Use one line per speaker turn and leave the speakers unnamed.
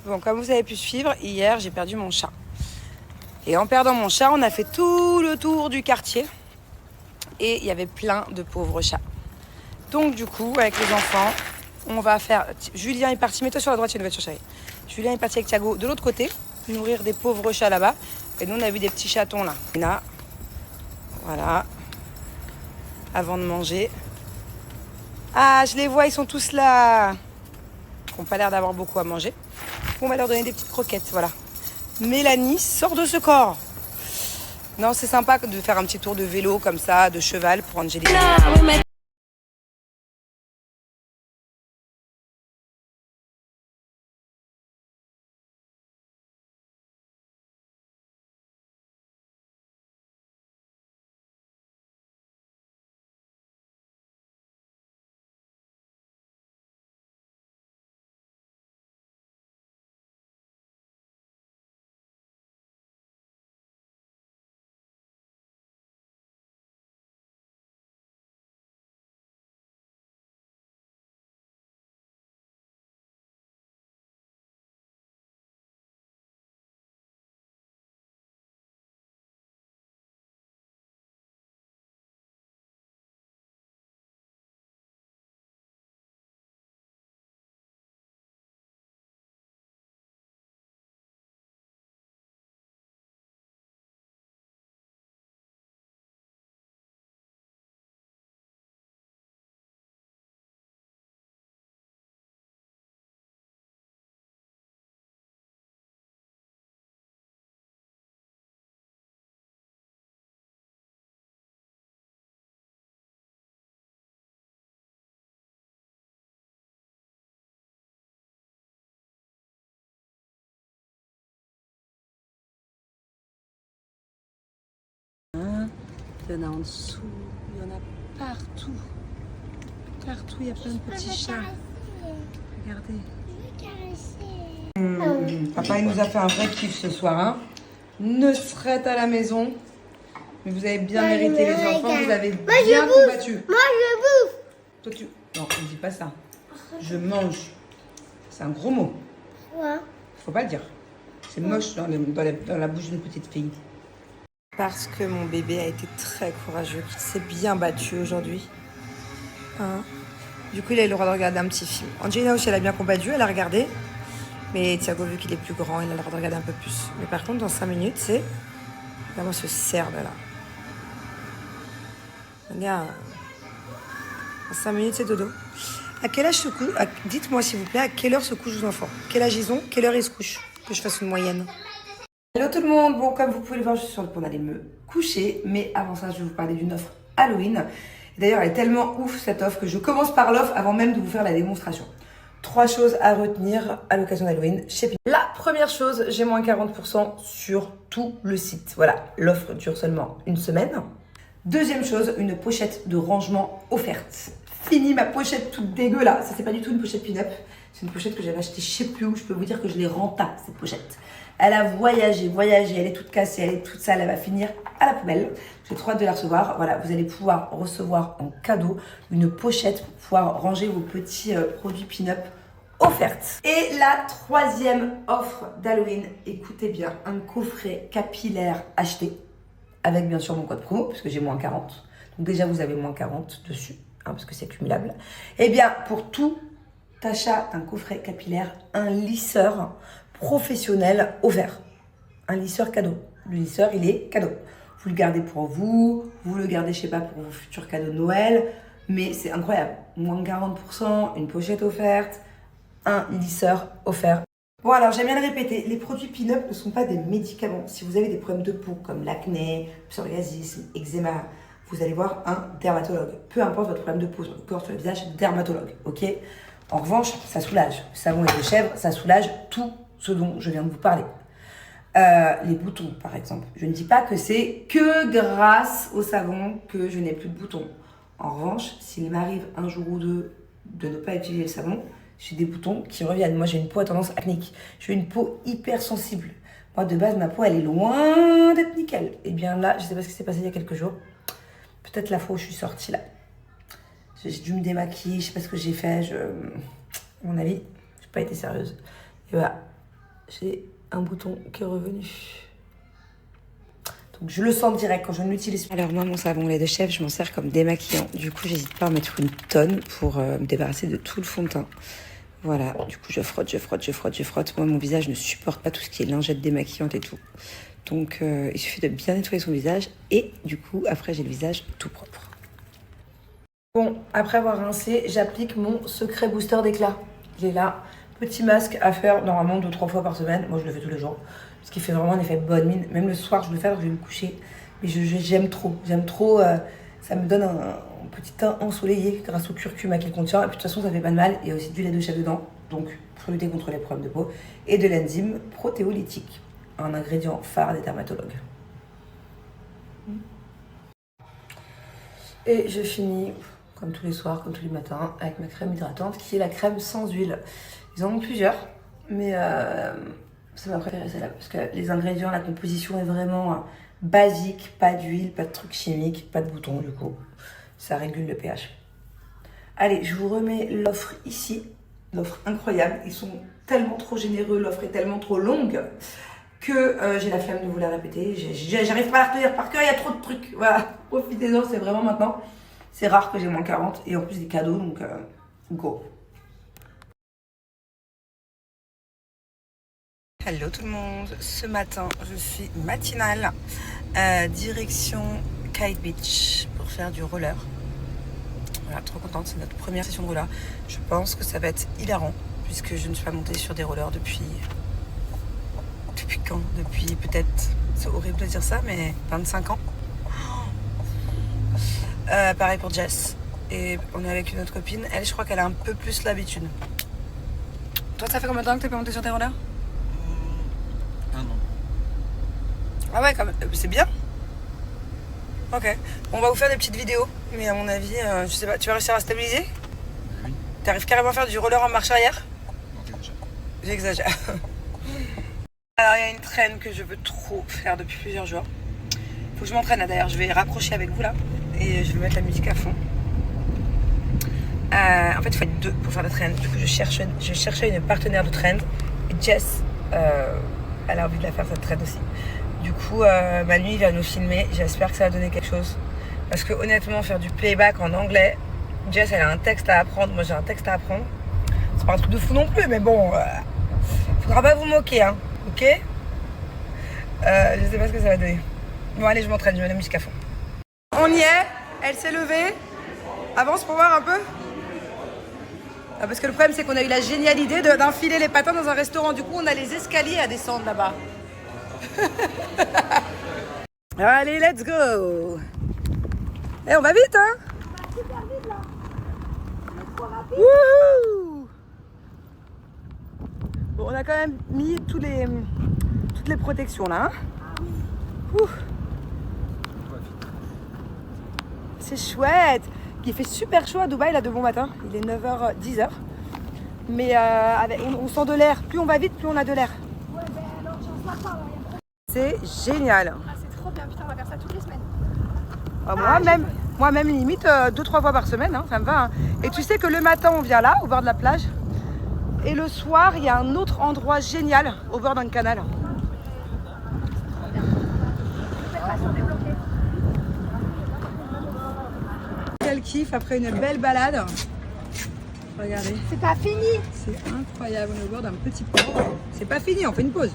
Bon, comme vous avez pu suivre, hier j'ai perdu mon chat. Et en perdant mon chat, on a fait tout le tour du quartier. Et il y avait plein de pauvres chats. Donc du coup, avec les enfants, on va faire... Julien est parti, mets-toi sur la droite, il y a une voiture chérie. Julien est parti avec Thiago de l'autre côté, nourrir des pauvres chats là-bas. Et nous, on a vu des petits chatons là. Là, voilà, avant de manger. Ah, je les vois, ils sont tous là. Ils n'ont pas l'air d'avoir beaucoup à manger. On va leur donner des petites croquettes, voilà. Mélanie sort de ce corps. Non, c'est sympa de faire un petit tour de vélo comme ça, de cheval pour Angélique. Il y en a en dessous, il y en a partout. Partout, il y a plein de petits chats. Regardez. Papa, il nous a fait un vrai kiff ce soir. Hein. Ne serait à la maison. Mais vous avez bien mérité les enfants, vous avez bien combattu.
Moi, je bouffe.
Toi, tu... Non, on ne dit pas ça. Je mange. C'est un gros mot.
Ouais.
Faut pas le dire. C'est moche dans la bouche d'une petite fille. Parce que mon bébé a été très courageux, qu'il s'est bien battu aujourd'hui. Hein. Du coup, il a eu le droit de regarder un petit film. Angelina aussi, elle a bien combattu, elle a regardé. Mais Thiago, vu qu'il est plus grand, il a le droit de regarder un peu plus. Mais par contre, dans 5 minutes, c'est... Vraiment se sert de là. Regarde. Dans 5 minutes, c'est dodo. À quel âge se couche... Dites-moi, s'il vous plaît, à quelle heure se couchent vos enfants? Quel âge ils ont? Quelle heure ils se couchent? Que je fasse une moyenne. Hello tout le monde. Bon, comme vous pouvez le voir, je suis sur le point d'aller me coucher. Mais avant ça, je vais vous parler d'une offre Halloween. D'ailleurs, elle est tellement ouf, cette offre, que je commence par l'offre avant même de vous faire la démonstration. 3 choses à retenir à l'occasion d'Halloween chez Pinel. La première chose, j'ai moins 40% sur tout le site. Voilà, l'offre dure seulement une semaine. Deuxième chose, une pochette de rangement offerte. Fini ma pochette toute dégueu là. Ça, c'est pas du tout une pochette pin-up. C'est une pochette que j'avais achetée je sais plus où. Je peux vous dire que je l'ai renta, cette pochette. Elle a voyagé, elle est toute cassée, elle est toute sale, elle va finir à la poubelle. J'ai trop hâte de la recevoir. Voilà, vous allez pouvoir recevoir en cadeau une pochette pour pouvoir ranger vos petits produits pin-up offertes. Et la troisième offre d'Halloween, écoutez bien, un coffret capillaire acheté avec bien sûr mon code promo, parce que j'ai moins 40. Donc déjà, vous avez moins 40 dessus, hein, parce que c'est cumulable. Et bien, pour tout achat d'un coffret capillaire, un lisseur professionnel offert. Un lisseur cadeau. Le lisseur, il est cadeau. Vous le gardez pour vous, vous le gardez, je sais pas, pour vos futurs cadeaux de Noël. Mais c'est incroyable. Moins de 40%, une pochette offerte, un lisseur offert. Bon alors, j'aime bien le répéter, les produits pin-up ne sont pas des médicaments. Si vous avez des problèmes de peau comme l'acné, psoriasis, eczéma, vous allez voir un dermatologue. Peu importe votre problème de peau sur le corps, sur le visage, dermatologue, ok? En revanche, ça soulage. Le savon et de chèvre, ça soulage tout ce dont je viens de vous parler. Les boutons, par exemple. Je ne dis pas que c'est que grâce au savon que je n'ai plus de boutons. En revanche, s'il m'arrive un jour ou deux de ne pas utiliser le savon, j'ai des boutons qui reviennent. Moi, j'ai une peau à tendance acnéique. J'ai une peau hypersensible. Moi, de base, ma peau, elle est loin d'être nickel. Et bien là, je sais pas ce qui s'est passé il y a quelques jours. Peut-être la fois où je suis sortie là. J'ai dû me démaquiller, je sais pas ce que j'ai fait. À mon avis, j'ai pas été sérieuse. Et voilà. j'ai un bouton qui est revenu. Donc je le sens direct quand je ne l'utilise pas. Alors moi, mon savon lait de chèvre, je m'en sers comme démaquillant. Du coup, j'hésite pas à mettre une tonne pour me débarrasser de tout le fond de teint. Voilà, du coup, je frotte, je frotte, je frotte, je frotte. Moi, mon visage ne supporte pas tout ce qui est lingette démaquillante et tout. Donc, il suffit de bien nettoyer son visage. Et du coup, après, j'ai le visage tout propre. Bon, après avoir rincé, j'applique mon secret booster d'éclat. Il est là. Petit masque à faire normalement 2-3 fois par semaine. Moi, je le fais tous les jours. Parce qu'il fait vraiment un effet bonne mine. Même le soir, je le fais alors que je vais me coucher. Mais j'aime trop. J'aime trop. Ça me donne un petit teint ensoleillé grâce au curcuma qu'il contient. Et puis de toute façon, ça fait pas de mal. Il y a aussi du lait de chèvre dedans. Donc, pour lutter contre les problèmes de peau. Et de l'enzyme protéolytique. Un ingrédient phare des dermatologues. Et je finis, comme tous les soirs, comme tous les matins, avec ma crème hydratante qui est la crème sans huile. Ils en ont plusieurs, mais c'est ma préférée celle-là parce que les ingrédients, la composition est vraiment basique, pas d'huile, pas de trucs chimiques, pas de boutons du coup. Ça régule le pH. Allez, je vous remets l'offre ici, l'offre incroyable. Ils sont tellement trop généreux, l'offre est tellement trop longue que j'ai la flemme de vous la répéter. J'arrive pas à la retenir par cœur, il y a trop de trucs. Voilà, profitez-en, c'est vraiment maintenant. C'est rare que j'ai moins 40 et en plus des cadeaux, donc go. Hello tout le monde, ce matin je suis matinale, direction Kite Beach pour faire du roller. Voilà, trop contente, c'est notre première session de roller. Je pense que ça va être hilarant puisque je ne suis pas montée sur des rollers depuis quand? Depuis peut-être, c'est horrible de dire ça, mais 25 ans. Pareil pour Jess. Et on est avec une autre copine. Elle, je crois qu'elle a un peu plus l'habitude. Toi, ça fait combien de temps que t'es pas montée sur tes rollers?
Un an.
Ah ouais, quand même. C'est bien. Ok. On va vous faire des petites vidéos. Mais à mon avis, je sais pas, tu vas réussir à stabiliser?
Oui.
T'arrives carrément à faire du roller en marche arrière?
Non,
J'exagère. Alors, il y a une traîne que je veux trop faire depuis plusieurs jours. Faut que je m'entraîne là d'ailleurs. Je vais raccrocher avec vous là. Et je vais mettre la musique à fond. En fait, il faut être deux pour faire la traîne. Du coup, je cherchais une partenaire de traîne. Et Jess, elle a envie de la faire cette traîne aussi. Du coup, Manu, il va nous filmer. J'espère que ça va donner quelque chose. Parce que honnêtement, faire du playback en anglais, Jess, elle a un texte à apprendre. Moi, j'ai un texte à apprendre. C'est pas un truc de fou non plus, mais bon, faudra pas vous moquer, hein. Ok? Je sais pas ce que ça va donner. Bon, allez, je m'entraîne, je mets la musique à fond. On y est, elle s'est levée. Avance pour voir un peu. Ah, parce que le problème, c'est qu'on a eu la géniale idée d'enfiler les patins dans un restaurant. Du coup, on a les escaliers à descendre là-bas. Allez, let's go. Eh, on va vite, hein?
On va super vite là. On est trop rapide.
Wouhou! Bon, on a quand même mis toutes les protections là, hein? Ouh. C'est chouette. Il fait super chaud à Dubaï là de bon matin. Il est 9h, 10h. Mais on sent de l'air. Plus on va vite, plus on a de l'air.
Ouais, ben alors j'en vois pas.
C'est génial.
Ah, c'est trop bien, putain, on va faire ça toutes les semaines.
Moi-même, limite 2-3 fois par semaine, hein, ça me va. Hein. Et tu sais que le matin, on vient là, au bord de la plage. Et le soir, il y a un autre endroit génial, au bord d'un canal. Quel kiff après une belle balade. Regardez.
C'est pas fini.
C'est incroyable, on est au bord d'un petit port. C'est pas fini, on fait une pause.